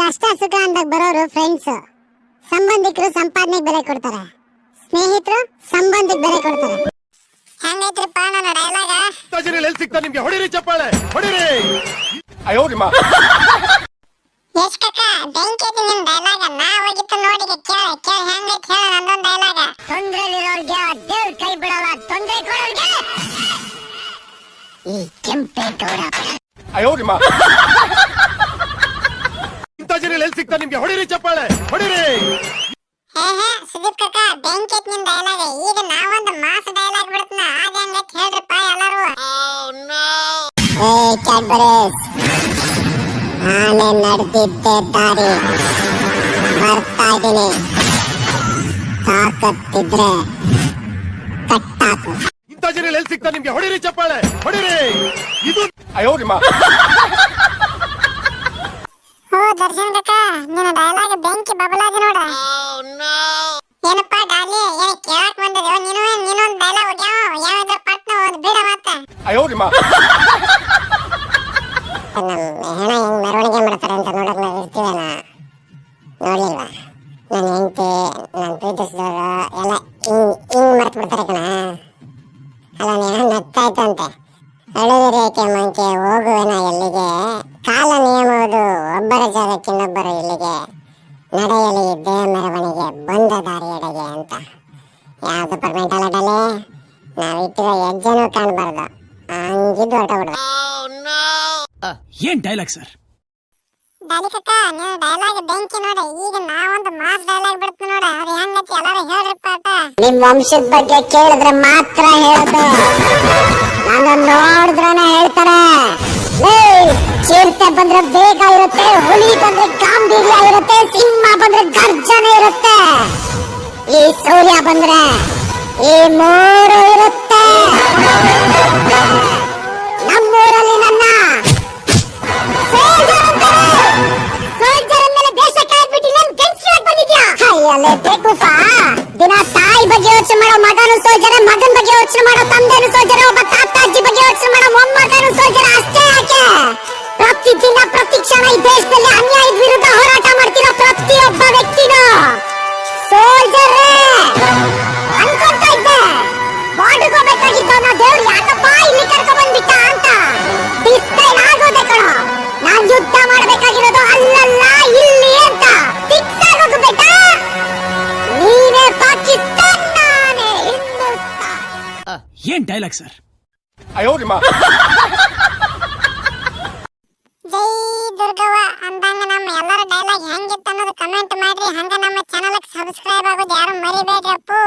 ಕಷ್ಟ ಸುಖ ಅಂದಾಗ ಬರೋರು ಫ್ರೆಂಡ್ಸ್, ಸಂಬಂಧಿಕರು ಸಂಪಾದನೆಗೆ ಬೆಲೆ ಕೊಡ್ತಾರೆ, ಸ್ನೇಹಿತರು ಸಂಬಂಧಕ್ಕೆ ಬೆಲೆ ಕೊಡ್ತಾರೆ. ಹೆಂಗೈತ್ರಿಪ್ಪ ನನ್ನ ಡೈಲಾಗ? ಎಲ್ಲಿ ಸಿಗ್ತಾ ನಿಮ್ಗೆ? ಹೊಡಿರಿ ಚಪ್ಪಾಳೆ, ಹೊಡಿರಿ. ಅಯ್ಯೋ ನಿಮ್ಮ ಯಶ್ ಕಕ್ಕ, ಬೆಂಕಿ ಐತಿ ನಿಮ್ ಡೈಲಾಗ. ನಾವಾಗಿತ್ತು ನೋಡಿ ಕೇಳ ಕೇಳ ಹೆಂಗೈತಿ ಹೇಳ ನಂದೊಂದು ಡೈಲಾಗ. ತೊಂದ್ರೆಲಿರೋರ್ಗೆ ದೇವ್ರ ಕೈ ಬಿಡಲ್ಲ, ತೊಂದ್ರೆ ಕೊಡೋರ್ಗೆ ಈ ಕೆಂಪೆ ಗೌಡ. ಅಯ್ಯೋ ನಿಮ್ಮ ಇಂಥ ಜನ ಎಲ್ಲಿ ಸಿಗ್ತಾ ನಿಮ್ಗೆ? ಹೊಡಿರಿ ಚಪ್ಪಾಳೆ, ಹೊಡಿರಿ. ಸುದೀಪ್ ಕಕ್ಕ, ಬೆಂಕಿ ಐತಿ ನಿಮ್ ಡೈಲಾಗ. ಈಗ ನಾವೊಂದು ಮಾಸ್ ಡೈಲಾಗ್ ಬಿಡ್ತನ, ಅದ ಹೆಂಗೈತಿ ಹೇಳ್ರಿಪ್ಪ ಎಲ್ಲರೂ. ಕ್ಯಾಡ್ಬರೀಸ್, ಆನೆ ನಡೆದಿದ್ದೆ ದಾರಿ ಬರ್ತಾ ಇದೀನಿ, ತಾಕತ್ತಿದ್ರೆ ಕಟ್ಟಾಕು. ಇಂಥ ಜನ ಎಲ್ಲಿ ಸಿಗ್ತಾ ನಿಮ್ಗೆ? ಹೊಡಿರಿ ಚಪ್ಪಾಳೆ, ಹೊಡಿರಿ. ಇದು ಅಯ್ಯೋ ನಿಮ್ಮ ಓ ದರ್ಶನ್ ಕಕ್ಕ, ನಿನ್ನ ಡೈಲಾಗ್ ಬೆಂಕಿ ಬಬಲಾದ ನೋಡ. ಏನಪ್ಪ ಡಾಲಿ, ಏನ್ ಕೇಳಕ್ ಬಂದದ? ನೀನೊಂದು ಡೈಲಾಗ್ ಯಾವ್ದ್ರ ಪಟ್ನ ಒಂದು ಬಿಡ ಮತ್ತೆ. ಅಯ್ಯೋ ನಿಮ್ಮ ನಮ್ಮ ಹೆಣ ಹೆಂಗ್ ಮೆರವಣಿಗೆ ಮಾಡ್ತಾರೆ ಅಂತ ನೋಡಕ್ ನಾವು ಇರ್ತೀವಲ್ಲ, ನೋಡಿಲ್ವಾ? ನನ್ನ ಹೆಂಡತಿ, ನನ್ನ ಪ್ರೀತಿಸಿದವರು ಎಲ್ಲ ಹಿಂಗ್ ಮರ್ತು ಬಿಡ್ತಾರೆ ಕಣ. ಅಲ್ಲ ನೀನು ನಗ್ತಾಯ್ತಂತೆ. ಅಳುವಿರೇಕೆ ಮಂಕೆ ಹೋಗುವೆನ ಎಲ್ಲಿಗೆ, ಕಾಲ ನಿಯಮವುದು ಒಬ್ಬರ ಜಾಗಕ್ಕೆ ಇನ್ನೊಬ್ಬರು ಇಲ್ಲಿಗೆ, ನಡೆಯಲಿ ದೇಹ ಮೆರವಣಿಗೆ ಬಂದ ದಾರಿಯೆಡೆಗೆ ಅಂತ. ಯಾವ್ದು ಪರ್ಮೆಂಟ್ ಅಲ್ಲ ಡಲೆ, ನಾವಿಟ್ಟಿರೋ ಹೆಜ್ಜೆನೂ ಕಾಣಬಾರ್ದು, ಹಂಗಿದ್ದು ಹೊರಟ ಬಿಡ್ದು. ಏನ್ ಡೈಲಾಗ್ ಸರ್? ಡಾಲಿ ಕಕ್ಕ, ನೀವು ಡೈಲಾಗ್ ಬೆಂಕಿ ನೋಡ. ಈಗ ನಾವೊಂದು ಮಾಸ್ ಡೈಲಾಗ್ ಬಿಡ್ತೀವಿ ನೋಡ, ಅದು ಹೆಂಗೈತಿ ಎಲ್ಲರೂ ಹೇಳ್ರಿಪ್ಪ ಆಟ. ನಿಮ್ ವಂಶದ ಬಗ್ಗೆ ಕೇಳಿದ್ರೆ ಮಾತ್ರ ಹೇಳೋದು, ನಾನು ನೋಡಿದ್ರನೆ ಹೇಳ್ತಾರೆ. ಚಿರತೆ ಬಂದ್ರೆ ಬೇಗ ಇರುತ್ತೆ, ಹುಲಿ ಬಂದ್ರೆ ಗಾಂಭೀರ್ಯ ಇರುತ್ತೆ, ಸಿಂಹ ಬಂದ್ರೆ ಗರ್ಜನೆ ಇರುತ್ತೆ, ಈ ಸೂರ್ಯ ಬಂದ್ರೆ ಈ ಮೂರು ಇರುತ್ತೆ. ನಮ್ಮೂರಲ್ಲಿ ನನ್ನ ದಿನ ತಾಯಿ ಬಗ್ಗೆ ಯೋಚನೆ ಮಾಡೋ ಮಗನು ಸೋಲ್ಜರ, ಮಗನ್ ಬಗ್ಗೆ ಯೋಚನೆ ಮಾಡೋ ತಂದೆನು ಸೋಲ್ಜರ, ಒಬ್ಬ ತಾತ ಅಜ್ಜಿ ಬಗ್ಗೆ ಯೋಚನೆ ಮಾಡೋ ಮೊಮ್ಮಗನು ಸೋಲ್ಜರ. ಅಷ್ಟೇ ಯಾಕೆ, ಪ್ರತಿದಿನ ಪ್ರತಿ ಕ್ಷಣ ಈ ದೇಶದಲ್ಲಿ ಅನ್ಯಾಯದ ವಿರುದ್ಧ ಹೋರಾಟ ಮಾಡ್ತಿರೋ ಪ್ರತಿಯೊಬ್ಬ ವ್ಯಕ್ತಿನೂ ಸೋಲ್ಜರೇ. ಅನ್ಕೊಂತ ಇದ್ದೆ ಬಾರ್ಡರ್ಗೆ ಹೋಗ್ಬೇಕಾಗಿದ್ದವನ್ನ ದೇವ್ರು ಯಾಕಪ್ಪ ಇಲ್ಲಿ ಕರ್ಕೊಂಡ್ ಬಂದ್ಬಿಟ್ಟ ಅಂತ. ಡಿಸೈಡ್ ಆಗೋದೆ ಕಣೋ, ನಾನ್ ಯುದ್ಧ ಮಾಡ್ಬೇಕಾಗಿರೋದು ಅಲ್ಲಲ್ಲ ಇಲ್ಲಿ ಅಂತ ಫಿಕ್ಸ್ ಆಗೋದು ಬೇಟ. ನೀನೇ ಪಾಕಿಸ್ತಾನ, ನಾನೇ ಹಿಂದೂಸ್ತಾನ್. ಏನ್ ಡೈಲಾಗ್ ಸರ್? ಅಯ್ಯೋ ನಿಮ್ಮ ಜೈ ದುರ್ಗವ್ವ ಅಂದಂಗ ನಮ್ಮ ಎಲ್ಲರ ಡೈಲಾಗ್ ಹೆಂಗಿತ್ತು ಅನ್ನೋದು ಕಮೆಂಟ್ ಮಾಡ್ರಿ. ಹಂಗ ನಮ್ಮ ಚಾನಲ್ ಸಬ್ಸ್ಕ್ರೈಬ್ ಆಗೋದು ಯಾರು ಮರಿಬೇಡ್ರಿ ಅಪ್ಪು.